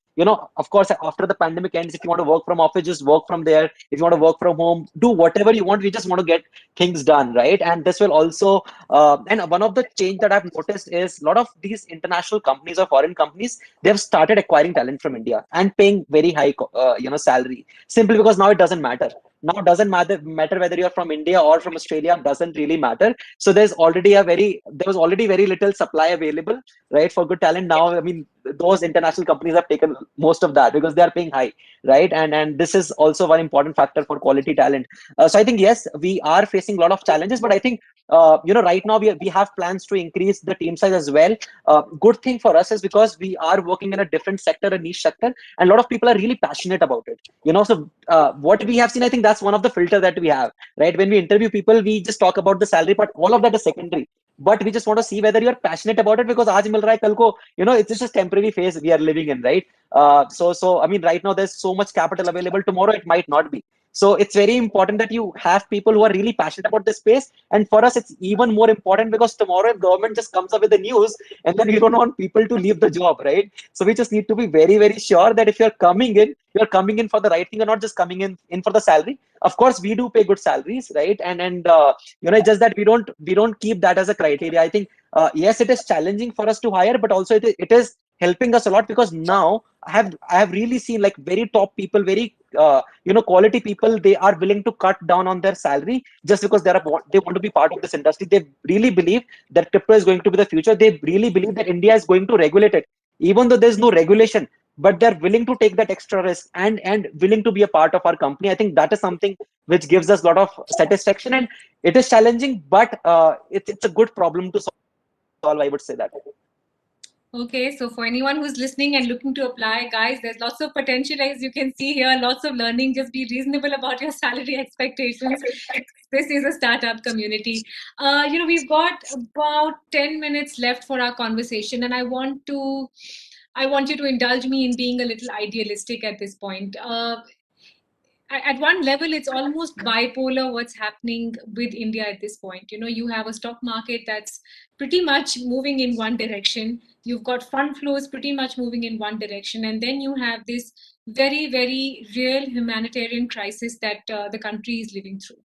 of course, after the pandemic ends, if you want to work from office, just work from there. If you want to work from home, do whatever you want. We just want to get things done, right? And this will also, and one of the change that I've noticed is a lot of these international companies or foreign companies, they have started acquiring talent from India and paying very high, salary, simply because now it doesn't matter. Now it doesn't matter whether you're from India or from Australia, doesn't really matter. So there was already very little supply available, right, for good talent. Now, I mean, those international companies have taken most of that because they are paying high, right? And this is also one important factor for quality talent. So I think, yes, we are facing a lot of challenges, but I think right now we have plans to increase the team size as well. Good thing for us is because we are working in a different sector, a niche sector, and a lot of people are really passionate about it. So what we have seen, I think that's one of the filter that we have, right? When we interview people, we just talk about the salary, but all of that is secondary. But we just want to see whether you're passionate about it, because aaj mil raha hai, kal ko, it's just a temporary phase we are living in, right? So I mean, right now there's so much capital available. Tomorrow it might not be. So it's very important that you have people who are really passionate about this space. And for us, it's even more important because tomorrow if government just comes up with the news, and then we don't want people to leave the job, right? So we just need to be very, very sure that if you're coming in for the right thing, you're not just coming in for the salary. Of course, we do pay good salaries, right? And it's just that we don't keep that as a criteria. I think yes, it is challenging for us to hire, but also it is helping us a lot, because now I have really seen like very top people, very quality people. They are willing to cut down on their salary just because they want to be part of this industry. They really believe that crypto is going to be the future. They really believe that India is going to regulate it, even though there's no regulation. But they're willing to take that extra risk and willing to be a part of our company. I think that is something which gives us a lot of satisfaction, and it is challenging, but it's a good problem to solve. I would say that. Okay, so for anyone who's listening and looking to apply, guys, there's lots of potential, as you can see here, lots of learning. Just be reasonable about your salary expectations. This is a startup community. We've got about 10 minutes left for our conversation, and I want you to indulge me in being a little idealistic at this point. at one level, it's almost bipolar what's happening with India at this point. You have a stock market that's pretty much moving in one direction. You've got fund flows pretty much moving in one direction. And then you have this very, very real humanitarian crisis that the country is living through.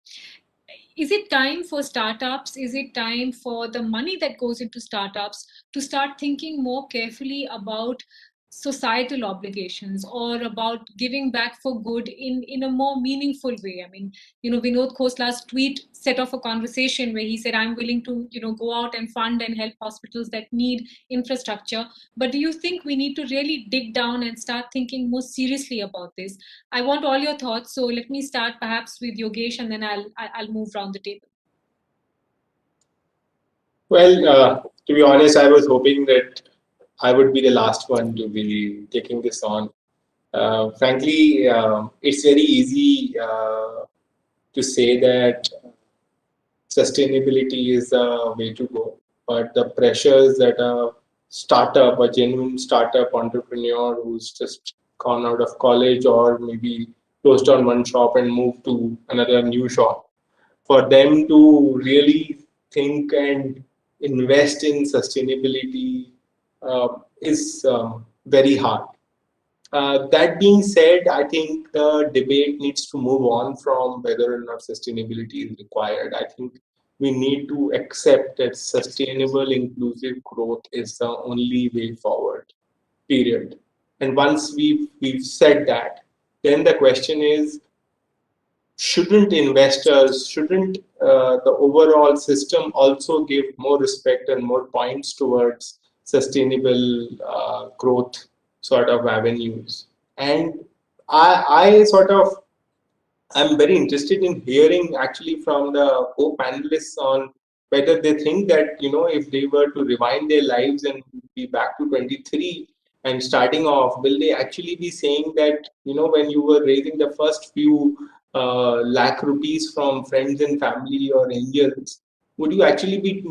Is it time for startups? Is it time for the money that goes into startups to start thinking more carefully about societal obligations or about giving back for good in a more meaningful way? I mean, Vinod Khosla's tweet set off a conversation where he said, I'm willing to, go out and fund and help hospitals that need infrastructure. But do you think we need to really dig down and start thinking more seriously about this? I want all your thoughts. So let me start perhaps with Yogesh, and then I'll move around the table. Well, to be honest, I was hoping that I would be the last one to be taking this on. Frankly, it's very easy to say that sustainability is the way to go, but the pressures that a genuine startup entrepreneur who's just gone out of college or maybe closed down one shop and moved to another new shop, for them to really think and invest in sustainability is very hard. That being said, I think the debate needs to move on from whether or not sustainability is required. I think we need to accept that sustainable, inclusive growth is the only way forward, period. And once we've said that, then the question is, shouldn't investors, shouldn't the overall system also give more respect and more points towards sustainable growth sort of avenues? And I sort of, I'm very interested in hearing actually from the co-panelists on whether they think that, if they were to rewind their lives and be back to 23 and starting off, will they actually be saying that, when you were raising the first few lakh rupees from friends and family or angels, would you actually be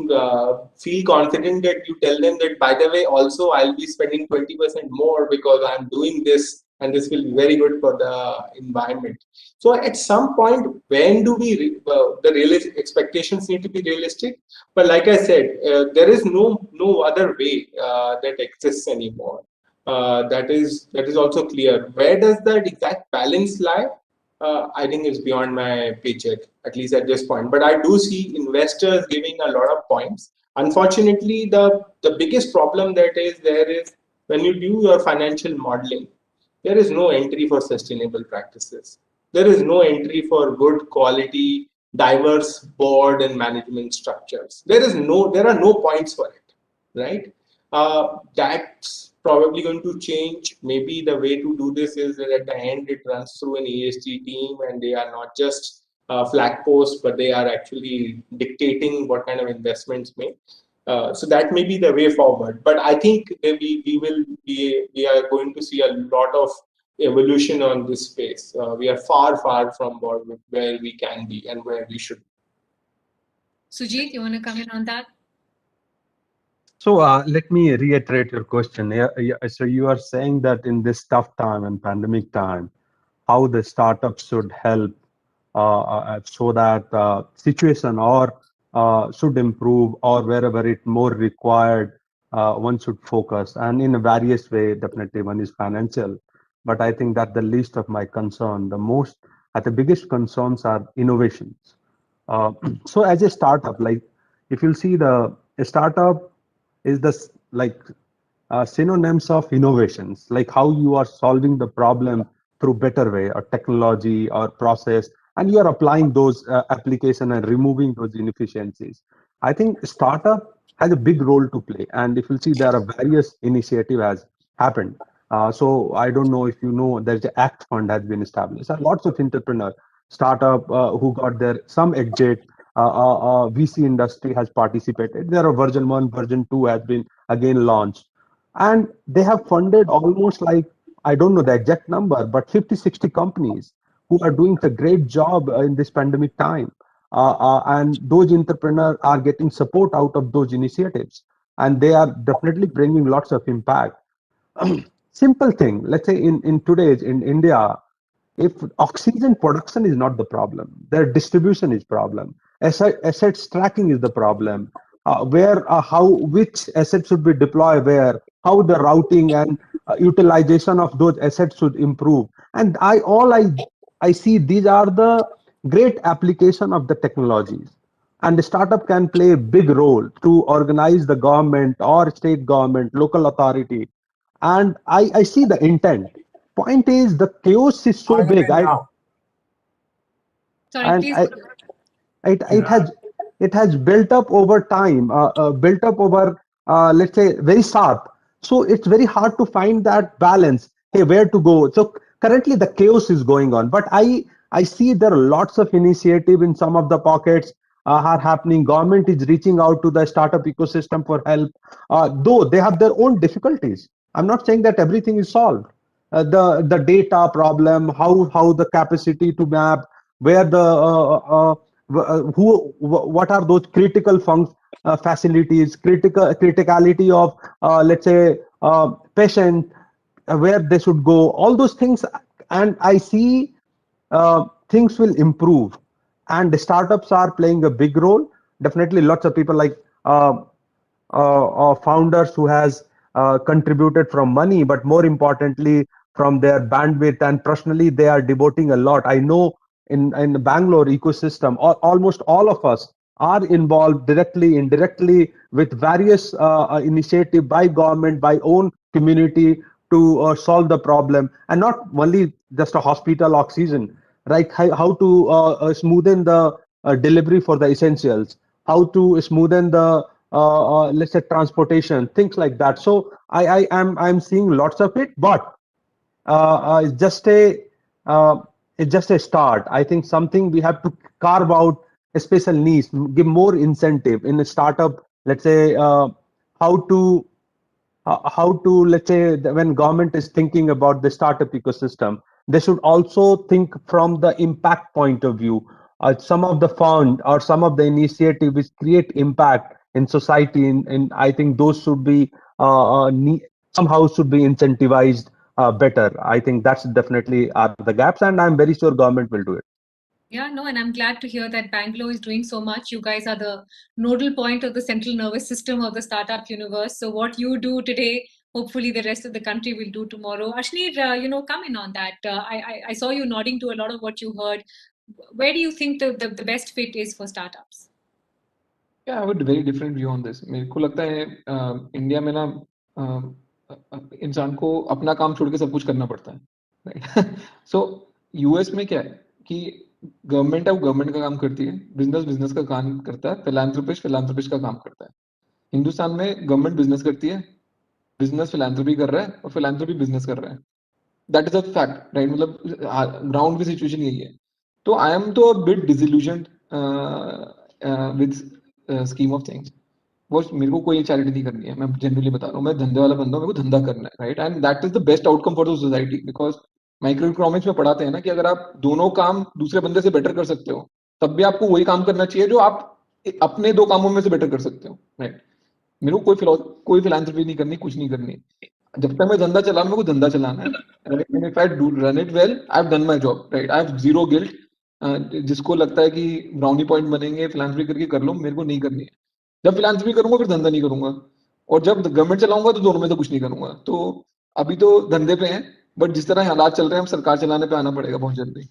feel confident that you tell them that, by the way, also I'll be spending 20% more because I'm doing this and this will be very good for the environment? So at some point, when do the realistic expectations need to be realistic? But like I said, there is no other way that exists anymore. That is also clear. Where does that exact balance lie? I think it's beyond my paycheck, at least at this point. But I do see investors giving a lot of points. Unfortunately, the biggest problem that is there is when you do your financial modeling, there is no entry for sustainable practices. There is no entry for good quality, diverse board and management structures. There are no points for it, right? That's probably going to change. Maybe the way to do this is that at the end it runs through an ESG team, and they are not just flag posts, but they are actually dictating what kind of investments made. So that may be the way forward. But I think that we are going to see a lot of evolution on this space. We are far from where we can be and where we should be. Sujit, you want to come in on that? So let me reiterate your question. So you are saying that in this tough time and pandemic time, how the startups should help so that situation or should improve, or wherever it more required, one should focus. And in a various way, definitely one is financial. But I think that the least of my concern, the biggest concerns are innovations. So as a startup, like if you'll see a startup is synonyms of innovations, like how you are solving the problem through better way or technology or process, and you are applying those application and removing those inefficiencies. I think startup has a big role to play, and if you see, there are various initiative has happened. So I don't know if you know, there's the ACT fund has been established, and lots of entrepreneur startup who got their some exit. VC industry has participated. There are version 1, version 2 has been again launched, and they have funded almost like, I don't know the exact number, but 50-60 companies who are doing a great job in this pandemic time. And those entrepreneurs are getting support out of those initiatives, and they are definitely bringing lots of impact. Simple thing, let's say in today's in India, if oxygen production is not the problem, their distribution is problem. Assets tracking is the problem. Which assets should be deployed where, how the routing and utilization of those assets should improve. And I see these are the great application of the technologies. And the startup can play a big role to organize the government or state government, local authority. And I see the intent. Point is the chaos is so big. Sorry, please. It has built up over time, built up over let's say very sharp. So it's very hard to find that balance. Hey, where to go? So currently the chaos is going on, but I see there are lots of initiative in some of the pockets are happening. Government is reaching out to the startup ecosystem for help, though they have their own difficulties. I'm not saying that everything is solved. The data problem, how the capacity to map, where the what are those critical facilities, criticality of let's say patient, where they should go, all those things. And I see things will improve, and the startups are playing a big role. Definitely lots of people like founders who has contributed from money, but more importantly from their bandwidth, and personally they are devoting a lot. I know in the Bangalore ecosystem, almost all of us are involved directly, indirectly with various initiative by government, by own community to solve the problem. And not only just a hospital oxygen, right? How to smoothen the delivery for the essentials, how to smoothen the let's say transportation, things like that. So I'm seeing lots of it, but it's just a start. I think something we have to carve out a special niche, give more incentive in a startup. Let's say how to let's say when government is thinking about the startup ecosystem, they should also think from the impact point of view. Some of the fund or some of the initiative which create impact in society, and I think those should be somehow should be incentivized better. I think that's definitely are the gaps, and I'm very sure government will do it. Yeah, no, and I'm glad to hear that Bangalore is doing so much. You guys are the nodal point of the central nervous system of the startup universe. So what you do today, hopefully the rest of the country will do tomorrow. Ashneer, come in on that. I saw you nodding to a lot of what you heard. Where do you think the best fit is for startups? Yeah, I have a very different view on this. मेरे को लगता है India में ना इंसान को अपना काम छोड़ के सब कुछ करना पड़ता है, राइट? सो यूएस में क्या है कि गवर्नमेंट है वो गवर्नमेंट का काम करती है, बिजनेस का काम करता है, फिलांथ्रोपिस्ट का काम करता है. हिंदुस्तान में गवर्नमेंट बिजनेस करती है, बिजनेस फिलांथ्रोपी कर रहा है और फिलांथ्रोपी बिजनेस कर रहा है. That is a fact, right? मतलब ग्राउंड की सिचुएशन यही है. तो आई एम तो a bit disillusioned with scheme of things. वो मेरे को कोई चैरिटी नहीं करनी है, मैं जनरली बता रहा हूँ. मैं धंधे वाला बंदा हूँ, मेरे को धंधा करना है, right? And that is the best outcome for the society, because micro economics में पढ़ाते हैं ना कि अगर आप दोनों काम दूसरे बंदे से बेटर कर सकते हो, तब भी आपको वही काम करना चाहिए जो आप अपने दो कामों में से बेटर कर सकते हो, राइट? मेरे को कोई फिलैंथ्रोपी नहीं करनी, कुछ नहीं करनी. जब तक मैं धंधा चला, मेरे को धंधा चलाना है. If I do run it well, I have done my job, right? I have zero guilt. जिसको लगता है कि ब्राउनी पॉइंट बनेंगे फिलैंथ्रोपी करके कर लो, मेरे को नहीं करनी है. जब फिलैंथ्रोपी करूंगा फिर धंधा नहीं करूंगा, और जब गवर्नमेंट चलाऊंगा तो दोनों में से कुछ नहीं करूंगा. तो अभी तो धंधे पे हैं, बट जिस तरह हालात चल रहे हैं, हम सरकार चलाने पे आना पड़ेगा बहुत जल्दी.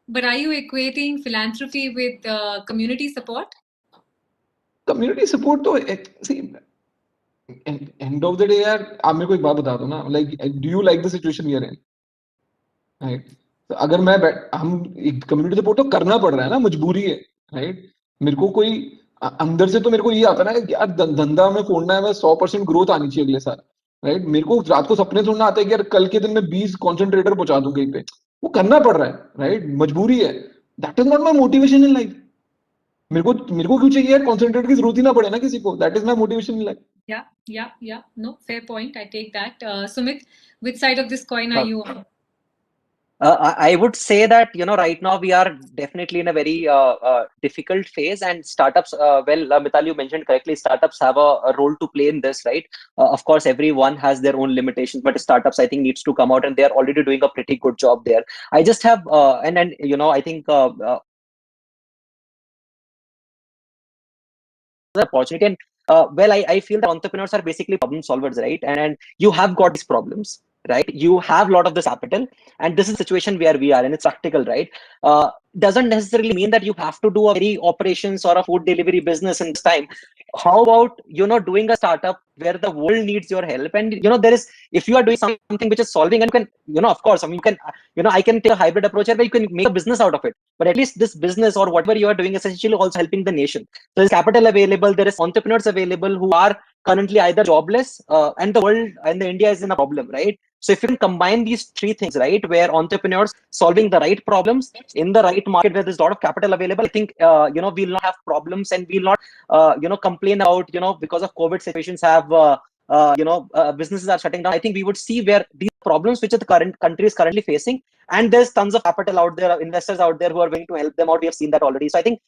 But are you equating philanthropy with community support? Community support तो see, end of the day यार, आप मेरे को एक बात बता दो ना, like do you like the situation we are in, right? तो अगर हम कम्युनिटी सपोर्ट तो करना पड़ रहा है ना, मजबूरी है, राइट? मेरे को कोई अंदर से तो मेरे को ये आता है ना कि यार धंधा में फोड़ना है, 100% ग्रोथ आनी चाहिए अगले साल, राइट? मेरे को रात को सपने सुनना आता है कि यार कल के दिन में 20 कॉन्सेंट्रेटर पहुंचा दूं कहीं पे. वो करना पड़ रहा है, राइट? मजबूरी है. That is not my motivation in life. मेरे को क्यों चाहिए यार? कॉन्सेंट्रेट की जरूरत ही ना पड़े ना किसी को. That is my motivation in life. Yeah. No, fair point. I take that. Sumit, which side of this coin are you on? I would say that, right now we are definitely in a very difficult phase, and startups, Mithali, you mentioned correctly, startups have a role to play in this, right? Of course, everyone has their own limitations, but startups, I think, needs to come out, and they are already doing a pretty good job there. I just have, I think the opportunity, and I feel that entrepreneurs are basically problem solvers, right? And you have got these problems, right? You have a lot of this capital, and this is the situation where we are, and it's practical, right? Doesn't necessarily mean that you have to do a very operations or a food delivery business in this time. How about doing a startup where the world needs your help, and there is, if you are doing something which is solving, and you can, of course, I mean, you can, I can take a hybrid approach where you can make a business out of it, but at least this business or whatever you are doing is essentially also helping the nation. There is capital available, there is entrepreneurs available who are currently either jobless, and the world and the India is in a problem, right? So if you can combine these three things, right, where entrepreneurs solving the right problems in the right market where there's a lot of capital available, I think we'll not have problems, and we'll not complain about because of COVID situations have businesses are shutting down. I think we would see where these problems which the current country is currently facing, and there's tons of capital out there, investors out there who are willing to help them out. We have seen that already. So I think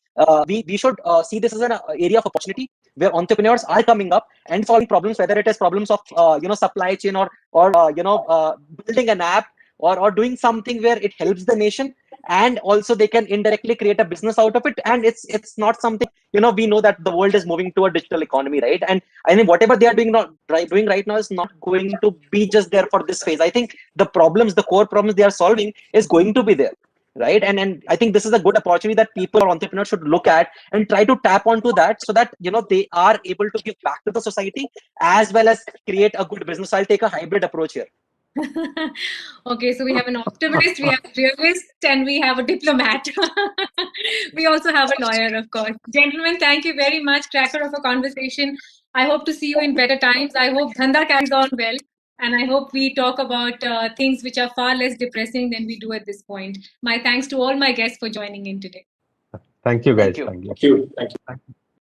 we should see this as an area of opportunity where entrepreneurs are coming up and solving problems, whether it is problems of supply chain, or building an app, or doing something where it helps the nation, and also they can indirectly create a business out of it. And it's not something, we know that the world is moving to a digital economy, right? And I think whatever they are doing right now is not going to be just there for this phase. I think the core problems they are solving is going to be there, right? And I think this is a good opportunity that people or entrepreneurs should look at and try to tap onto that, so that they are able to give back to the society as well as create a good business. I'll take a hybrid approach here. Okay, so we have an optimist, we have a realist, and we have a diplomat. We also have a lawyer, of course. Gentlemen, thank you very much. Cracker of a conversation. I hope to see you in better times. I hope Dhanda carries on well. And I hope we talk about things which are far less depressing than we do at this point. My thanks to all my guests for joining in today. Thank you, guys. Thank you. Thank you. Thank you. Thank you.